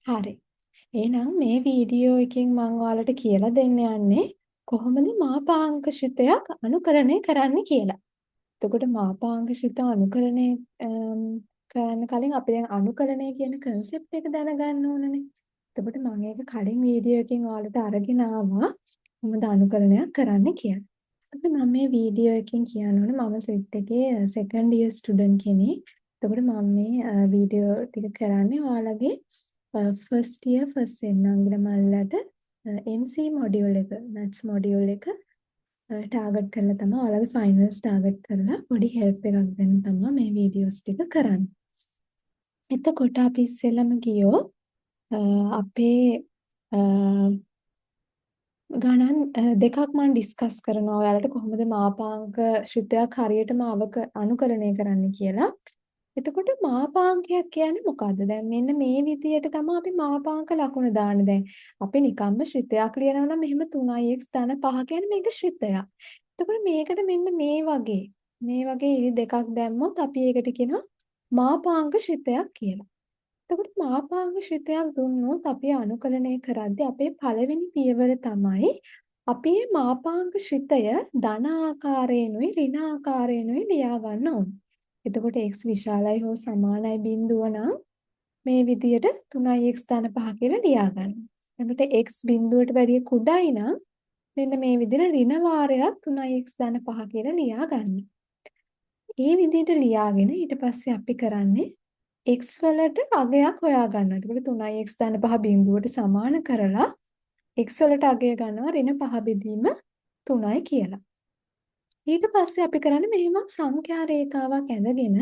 හරි. එහෙනම් මේ වීඩියෝ එකෙන් මම ඔයාලට කියලා දෙන්න යන්නේ කොහොමද මාපාංකෂිතයක් අනුකරණය කරන්න කියලා. එතකොට මාපාංකෂිත අනුකරණය කරන්න කලින් අපි දැන් අනුකරණය කියන concept එක දැනගන්න ඕනනේ. එතකොට මම ඒක කලින් වීඩියෝ එකෙන් ඔයාලට අරගෙන ආවා කොහොමද අනුකරණයක් කරන්න කියලා. අපි මම මේ වීඩියෝ එකෙන් කියන්න ඕනේ මම සෙට් එකේ second year student කෙනෙක්. එතකොට මම මේ වීඩියෝ ටික කරන්නේ ඔයාලගේ ෆස්ට් ඉයර් ෆස්ට් සෙම් අංගල මල්ලට MC මොඩියුල් එක මැත්ස් මොඩියුල් එක ටාගට් කරලා තමයි ඔයාලගේ ෆයිනල්ස් ටාගට් කරලා පොඩි හෙල්ප් එකක් දෙන්න තමයි මේ වීඩියෝස් ටික කරන්නේ. එතකොට අපි ඉස්සෙල්ලම ගියොත් අපේ ගණන් දෙකක් මම ඩිස්කස් කරනවා ඔයාලට කොහොමද මාපාංක ශ්‍රිතයක් හරියටම අනුකරණය කරන්න කියලා. එතකොට මාපාංකයක් කියන්නේ මොකද්ද? දැන් මෙන්න මේ විදියට තමයි අපි මාපාංක ලකුණ දාන්නේ. දැන් අපි නිකම්ම ශ්‍රිතයක් ලියනවා නම් මෙහෙම 3x ධන 5 කියන්නේ මේක ශ්‍රිතයක්. එතකොට මේකට මෙන්න මේ වගේ ඉරි දෙකක් දැම්මොත් අපි ඒකට කියනවා මාපාංක ශ්‍රිතයක් කියලා. එතකොට මාපාංක ශ්‍රිතයක් දුන්නොත් අපි අනුකලනය කරද්දී අපේ පළවෙනි පියවර තමයි අපි මේ මාපාංක ශ්‍රිතය ධන ආකාරයෙන්ුයි ඍණ ආකාරයෙන්ුයි ලියා ගන්න ඕනේ. එතකොට x විශාලයි හෝ සමානයි බිඳුව නම් මේ විදියට 3x ධන 5 කියලා ලියා ගන්න. එතකොට x බිඳුවට වැඩිය කුඩායි නම් මෙන්න මේ විදිහට ඍණ වාරයක් 3x ධන 5 කියලා ලියා ගන්න. මේ විදිහට ලියාගෙන ඊට පස්සේ අපි කරන්නේ x වලට අගයක් හොයා ගන්නවා. එතකොට 3x ධන 5 බිඳුවට සමාන කරලා x වලට අගය ගන්නවා ඍණ 5 බෙදීම 3යි කියලා. ඊට පස්සේ අපි කරන්නේ මෙහෙම සංඛ්‍යා රේඛාවක් ඇඳගෙන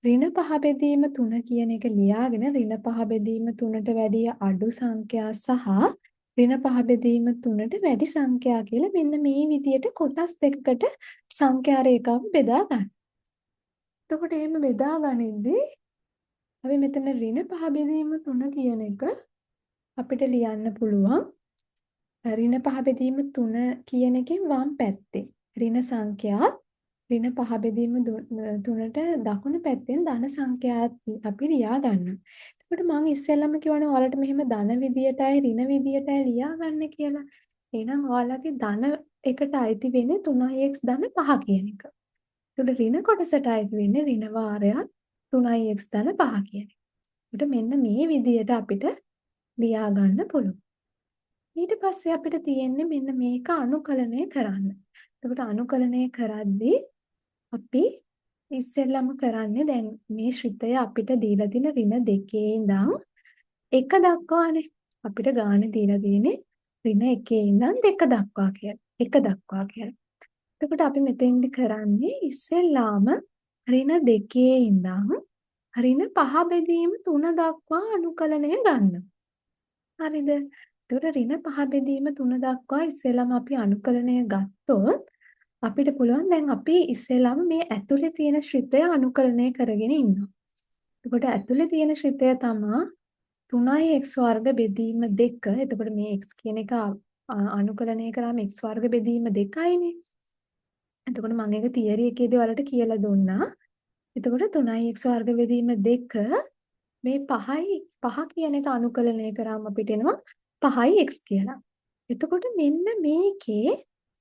ඍණ 5 බෙදීම 3 කියන එක ලියාගෙන ඍණ 5 බෙදීම 3ට වැඩිය අඩු සංඛ්‍යා සහ ඍණ 5 බෙදීම 3ට වැඩි සංඛ්‍යා කියලා මෙන්න මේ විදියට කොටස් දෙකකට සංඛ්‍යා රේඛාව බෙදා ගන්න. එතකොට එහෙම බෙදා ගනිද්දී අපි මෙතන ඍණ 5 බෙදීම 3 කියන එක අපිට ලියන්න පුළුවන් ඍණ 5 බෙදීම 3 කියන එකෙන් වම් පැත්තේ ඍණ සංඛ්‍යාත් ඍණ 5 බෙදීම 3ට දකුණු පැත්තෙන් ධන සංඛ්‍යාත් අපි ලියා ගන්නවා. එතකොට මම ඉස්සෙල්ලම කියවනේ ඔයාලට මෙහෙම ධන විදියටයි ඍණ විදියටයි ලියා ගන්න කියලා. එහෙනම් ඔයාලගේ ධන එකට අයිති වෙන්නේ 3x ධන 5 කියන එක. එතකොට ඍණ කොටසට අයිති වෙන්නේ ඍණ වාරයක් 3x ධන 5 කියන එක. එතකොට මෙන්න මේ විදියට අපිට ලියා ගන්න පුළුවන්. ඊට පස්සේ අපිට තියෙන්නේ මෙන්න මේක අනුකලනය කරන්න. එතකොට අනුකලනය කරද්දී අපි ඉස්සෙල්ලම කරන්නේ දැන් මේ ශ්‍රිතය අපිට දීලා තියෙන ඍණ දෙකේ ඉඳන් 1 දක්වානේ. අපිට ගානේ දීලා තියෙන්නේ ඍණ 1 ඉඳන් 2 දක්වා කියලා. 1 දක්වා කියලා. එතකොට අපි මෙතෙන්දි කරන්නේ ඉස්සෙල්ලාම ඍණ 2 ඉඳන් ඍණ 5 බෙදීම 3 දක්වා අනුකලනය ගන්න. හරිද? එතකොට ඍණ 5 බෙදීම 3 දක්වා ඉස්සෙල්ලාම අපි අනුකලනය ගත්තොත් අපිට පුළුවන් දැන් අපි ඉස්සෙල්ලාම මේ ඇතුලේ තියෙන ශ්‍රිතය අනුකලනය කරගෙන ඉන්නවා. එතකොට ඇතුලේ තියෙන ශ්‍රිතය තමා 3x වර්ග බෙදීම 2. එතකොට මේ x කියන එක අනුකලනය කරාම x වර්ග බෙදීම 2යිනේ. එතකොට මම ඒක තියරි එකේදී ඔයාලට කියලා දුන්නා. එතකොට 3x වර්ග බෙදීම 2 මේ 5 කියන එක අනුකලනය කරාම අපිට එනවා 5x කියලා. එතකොට මෙන්න මේකේ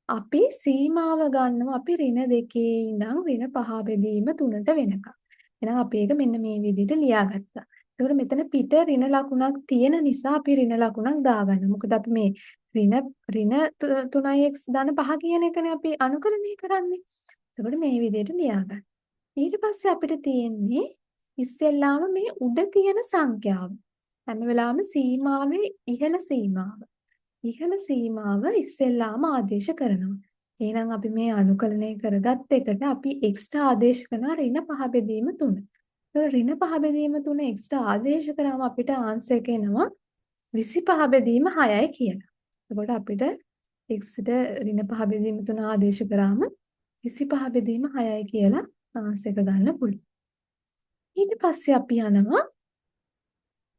අපි සීමාව ගන්නවා අපි ඍණ 2 ඉඳන් ඍණ 5 බෙදීම 3ට වෙනකම්. එහෙනම් අපි ඒක මෙන්න මේ විදිහට ලියාගත්තා. එතකොට මෙතන පිට ඍණ ලකුණක් තියෙන නිසා අපි ඍණ ලකුණක් දාගන්නවා. මොකද අපි මේ ඍණ 3x ධන 5 කියන එකනේ අපි අනුකරණය කරන්නේ. එතකොට මේ විදිහට ලියාගන්න. ඊට පස්සේ අපිට තියෙන්නේ ඉස්සෙල්ලාම මේ උඩ තියෙන සංඛ්‍යාව. හැම වෙලාවෙම සීමාවේ ඉහළ සීමාව. ඉහළ සීමාව ඉස්සෙල්ලාම ආදේශ කරනවා. එහෙනම් අපි මේ අනුකලනය කරගත් එකට අපි x ට ආදේශ කරනවා ඍණ 5 බෙදීම 3. ඒතකොට ඍණ 5 බෙදීම 3 x ට ආදේශ කරාම අපිට ආන්සර් එක එනවා 25 බෙදීම 6යි කියලා. එතකොට අපිට x ට ඍණ 5 බෙදීම 3 ආදේශ කරාම 25 බෙදීම 6යි කියලා ආන්සර් එක ගන්න පුළුවන්. ඊට පස්සේ අපි යනවා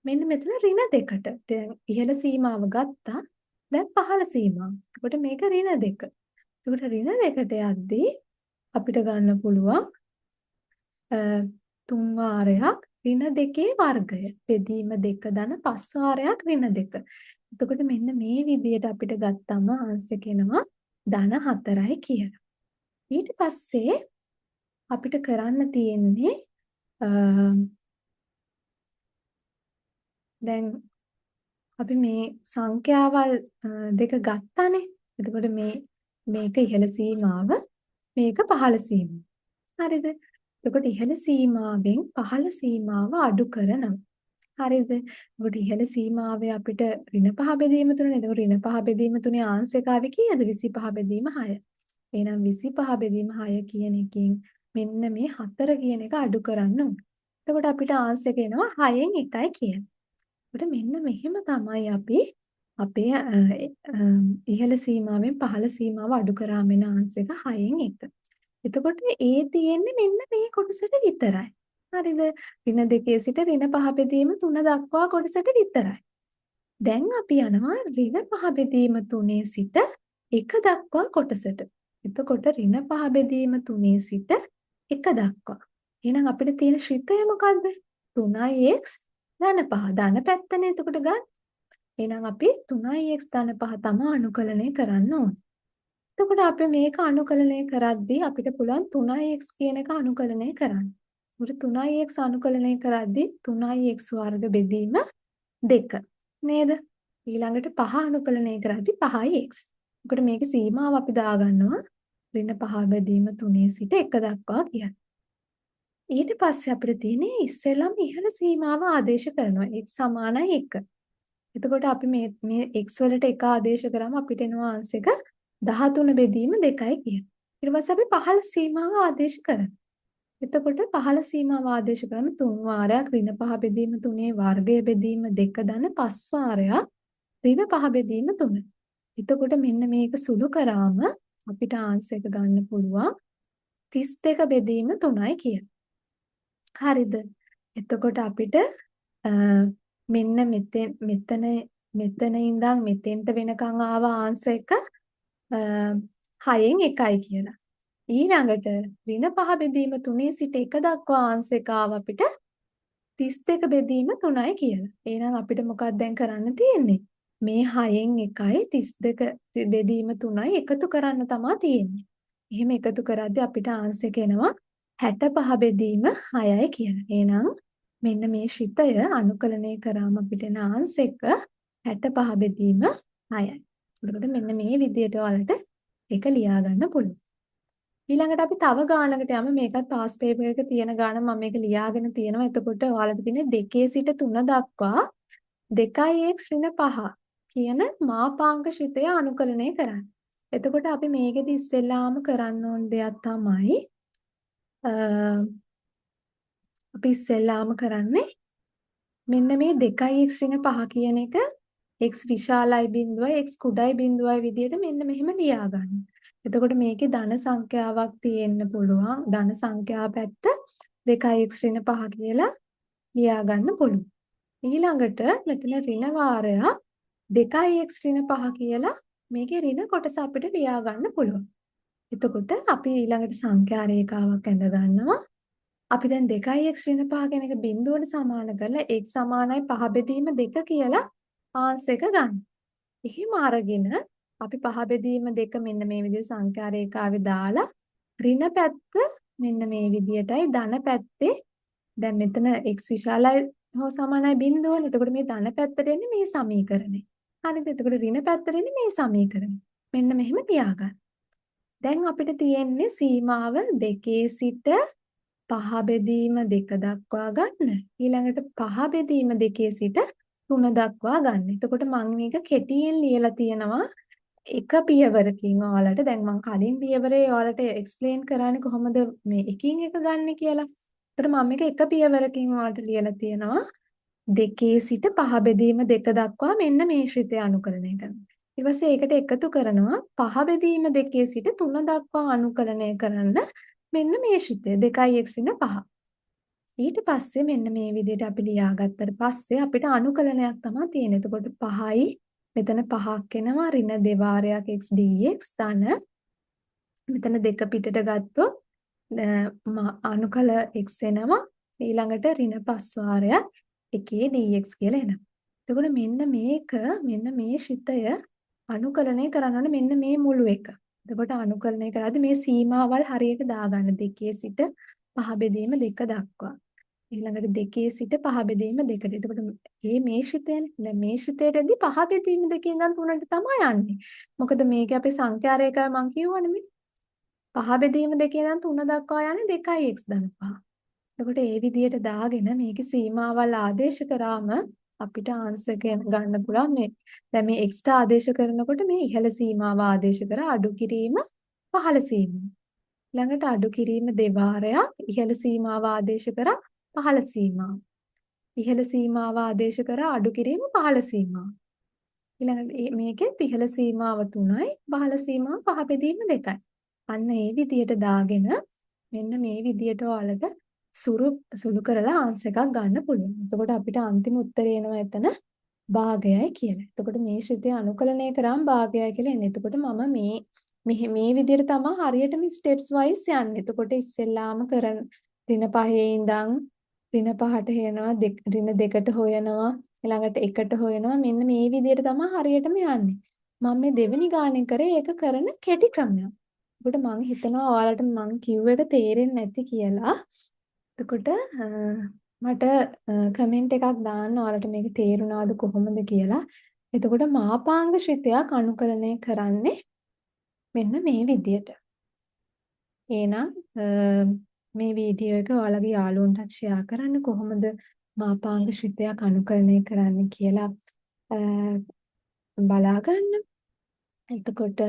මෙන්න මෙතන ඍණ 2ට. දැන් ඉහළ සීමාව ගත්තා. දැන් පහළ සීමාව. එතකොට මේක ඍණ 2. එතකොට ඍණ 2ට යද්දී අපිට ගන්න පුළුවන් 3 වාරයක් ඍණ දෙකේ වර්ගය. බෙදීම 2 ධන 5 වාරයක් ඍණ 2. එතකොට මෙන්න මේ විදිහට අපිට ගත්තම ආන්සර් එනවා ධන 4යි කියලා. ඊට පස්සේ අපිට කරන්න තියෙන්නේ දැන් අපි මේ සංඛ්‍යාවල් දෙක ගත්තානේ. එතකොට මේක ඉහළ සීමාව මේක පහළ සීමාව. හරිද? එතකොට ඉහළ සීමාවෙන් පහළ සීමාව අඩු කරනවා. හරිද? එතකොට ඉහළ සීමාවේ අපිට ඍණ 5 බෙදීම 3නේ. එතකොට ඍණ 5 බෙදීම 3 ආංශික ආවේ කීයද? 25 බෙදීම 6. එහෙනම් 25 බෙදීම 6 කියන එකෙන් මෙන්න මේ 4 කියන එක අඩු කරන්න ඕනේ. එතකොට අපිට ආංශික එනවා 6න් 1යි කියලා. එතකොට මෙන්න මෙහෙම තමයි අපි අපේ ඉහළ සීමාවෙන් පහළ සීමාව අඩු කරාම එන ආංශික 6න් 1. එතකොට ඒ තියෙන්නේ මෙන්න මේ කොටසට විතරයි. හරිද? ඍණ 2 සිට ඍණ 5 බෙදීම 3 දක්වා කොටසට විතරයි. දැන් අපි යනවා ඍණ 5 බෙදීම 3 සිට 1 දක්වා කොටසට. එතකොට ඍණ 5 බෙදීම 3 සිට 1 දක්වා. එහෙනම් අපිට තියෙන ශ්‍රිතය මොකද්ද? 3x ධන 5. ධන පැත්තනේ එතකොට ගන්න. එහෙනම් අපි 3x ධන 5 තමයි අනුකලනය කරන්න ඕනේ. එතකොට අපි මේක අනුකලනය කරද්දී අපිට පුළුවන් 3x කියන එක අනුකලනය කරන්න. උඩ 3x අනුකලනය කරද්දී 3x වර්ග බෙදීම 2 නේද? ඊළඟට 5 අනුකලනය කරද්දී 5x. එතකොට මේකේ සීමාව අපි දාගන්නවා ඍණ 5 බෙදීම 3 සිට 1 දක්වා කියලා. ඊට පස්සේ අපිට තියෙන්නේ ඉස්සෙල්ලම ඉහළ සීමාව ආදේශ කරනවා. x සමානයි 1. එතකොට අපි මේ x වලට 1 ආදේශ කරාම අපිට එනවා ආන්සර් එක 13 බෙදීම 2යි කියන. ඊට පස්සේ අපි පහළ සීමාව ආදේශ කරනවා. එතකොට පහළ සීමාව ආදේශ කරාම 3 වාරයක් ඍණ 5 බෙදීම 3 වර්ගය බෙදීම 2 ධන 5 වාරයක් ඍණ 5 බෙදීම 3. එතකොට මෙන්න මේක සුළු කරාම අපිට ආන්සර් එක ගන්න පුළුවන් 32 බෙදීම 3යි කියලා. හරිද? එතකොට අපිට මෙන්න මෙතන ඉඳන් මෙතෙන්ට වෙනකන් ආව ආන්සර් එක 6න් 1යි කියලා. ඊළඟට ඍණ 5 බෙදීම 3 සිට 1 දක්වා ආන්සර් එක ආව අපිට 32 බෙදීම 3යි කියලා. එහෙනම් අපිට මොකක්ද දැන් කරන්න තියෙන්නේ? මේ 6න් 1යි 32 බෙදීම 3යි එකතු කරන්න තමයි තියෙන්නේ. එහෙම එකතු කරද්දී අපිට ආන්සර් එක එනවා 65 බෙදීම 6යි කියලා. එහෙනම් මෙන්න මේ ශ්‍රිතය අනුකලනය කරාම අපිට එන ආන්සර් එක 65 බෙදීම 6යි. එතකොට මෙන්න මේ විදිහට ඔයාලට ඒක ලියා ගන්න පුළුවන්. ඊළඟට අපි තව ගානකට යමු. මේකත් පාස් පේපර් එකක තියෙන ගාන මම මේක ලියාගෙන තියෙනවා. එතකොට ඔයාලට තියෙන්නේ 2 සිට 3 දක්වා 2x ඍණ 5 කියන මාපාංක ශ්‍රිතය අනුකලනය කරන්න. එතකොට අපි මේකෙදි ඉස්සෙල්ලාම කරන්න ඕන දෙයක් තමයි අපි ඉස්සෙල්ලාම කරන්නේ මෙන්න මේ 2x ඍණ 5 කියන එක x විශාලයි බිඳුවයි x කුඩයි බිඳුවයි විදිහට මෙන්න මෙහෙම ලියා ගන්න. එතකොට මේකේ ධන සංඛ්‍යාවක් තියෙන්න පුළුවන්. ධන සංඛ්‍යාව පැත්ත 2x ඍණ 5 කියලා ලියා ගන්න පුළුවන්. ඊළඟට මෙතන ඍණ වාරයක් 2x ඍණ 5 කියලා මේකේ ඍණ කොටස අපිට ලියා ගන්න පුළුවන්. එතකොට අපි ඊළඟට සංඛ්‍යා රේඛාවක් ඇඳ ගන්නවා. අපි දැන් 2x ඍණ 5 කියන එක බිඳුවට සමාන කරලා x සමානයි 5 බෙදීම 2 කියලා ආන්සර් එක ගන්න. එහෙම අරගෙන අපි 5 බෙදීම 2 මෙන්න මේ විදිහට සංඛ්‍යා රේඛාවේ දාලා ඍණ පැත්ත මෙන්න මේ විදිහටයි ධන පැත්තේ දැන් මෙතන x විශාලයි හෝ සමානයි බිඳුවනේ. එතකොට මේ ධන පැත්තට එන්නේ මේ සමීකරණය. හරිද? එතකොට ඍණ පැත්තට එන්නේ මේ සමීකරණය. මෙන්න මෙහෙම තියාගන්න. දැන් අපිට තියෙන්නේ සීමාව 2 සිට 5 බෙදීම 2 දක්වා ගන්න. ඊළඟට 5 බෙදීම 2 සිට 3 දක්වා ගන්න. එතකොට මම මේක කෙටියෙන් ලියලා තියෙනවා එක පියවරකින් ඔයාලට. දැන් මම කලින් පියවරේ ඔයාලට එක්ස්ප්ලেইন කරන්නේ කොහොමද මේ එකින් එක ගන්න කියලා. ඒතර මම මේක එක පියවරකින් ඔයාලට ලියලා තියෙනවා 2 සිට 5 බෙදීම 2 දක්වා මෙන්න මේ ශ්‍රිතය අනුකරණය කරනවා. ඊට පස්සේ ඒකට එකතු කරනවා 5 බෙදීම 2 සිට 3 දක්වා අනුකරණය කරන්න මෙන්න මේ ශ්‍රිතය 2x ඍණ 5. ඊට පස්සේ මෙන්න මේ විදිහට අපි ලියාගත්තට පස්සේ අපිට අනුකලනයක් තමයි තියෙන්නේ. එතකොට 5යි මෙතන 5ක් එනවා ඍණ 2 වාරයක් x dx ධන මෙතන 2 පිටට ගත්තොත් අනුකල x එනවා ඊළඟට ඍණ 5 වාරයක් 1 dx කියලා එනවා. එතකොට මෙන්න මේ ශිතය අනුකලනය කරන්න ඕනේ මෙන්න මේ මුළු එක. එතකොට අනුකලනය කරද්දී මේ සීමාවල් හරියට දාගන්න 2 සිට 5 බෙදීම 2 දක්වා. ඊළඟට 2 සිට 5 බෙදීම 2ට. එතකොට මේ ශිතයනේ. දැන් මේ ශිතයටදී 5 බෙදීම 2 ඉඳන් 3ට තමයි යන්නේ. මොකද මේකේ අපේ සංඛ්‍යා රේඛාව මම කියවනේ මේ. 5 බෙදීම 2 ඉඳන් 3 දක්වා යන්නේ 2x ධන 5. එතකොට ඒ විදිහට දාගෙන මේකේ සීමාවල් ආදේශ කරාම අපිට ආන්සර් ගන්න පුළුවන් මේ දැන් මේ x ආදේශ කරනකොට මේ ඉහළ සීමාව ආදේශ කර අඩු කිරීම පහළ සීමාව. ළඟට අඩු කිරීම දෙවාරයක් ඉහළ සීමාව ආදේශ කර පහළ සීමාව. ඉහළ සීමාව ආදේශ කර අඩු කිරීම පහළ සීමාව. ඊළඟට මේකෙත් ඉහළ සීමාව 3යි පහළ සීමාව 5 බෙදීම 2යි. අන්න ඒ විදියට දාගෙන මෙන්න මේ විදියට ඔයාලට සුළු කරලා ආන්සර් එකක් ගන්න පුළුවන්. එතකොට අපිට අන්තිම උත්තරේ එනවා එතන භාගයයි කියලා. එතකොට මේ ශ්‍රිතය අනුකලනය කරාම භාගයයි කියලා එන්නේ. එතකොට මම මේ විදිහට තමයි හරියටම ස්ටෙප්ස් වයිස් යන්නේ. එතකොට ඉස්සෙල්ලාම කරන ඍණ 5 ඉඳන් ඍණ 5ට යනවා ඍණ 2ට හොයනවා ඊළඟට 1ට හොයනවා මෙන්න මේ විදිහට තමයි හරියටම යන්නේ. මම මේ දෙවෙනි ගානේ කරේ ඒක කරන කෙටි ක්‍රමයක්. එතකොට මම හිතනවා ඔයාලට මම කිව්ව එක තේරෙන්නේ නැති කියලා. එතකොට මට කමෙන්ට් එකක් දාන්න ඔයාලට මේක තේරුණාද කොහොමද කියලා. එතකොට මාපාංග ශ්‍රිතයක් අනුකලනය කරන්නේ මෙන්න මේ විදියට. එහෙනම් මේ වීඩියෝ එක ඔයාලගේ යාළුවන්ටත් ෂෙයා කරන්න කොහොමද මාපාංග ශ්‍රිතයක් අනුකරණය කරන්න කියලා බලා ගන්න. එතකොට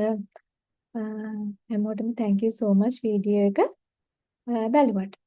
හැමෝටම thank you so much video එක බැලුවට.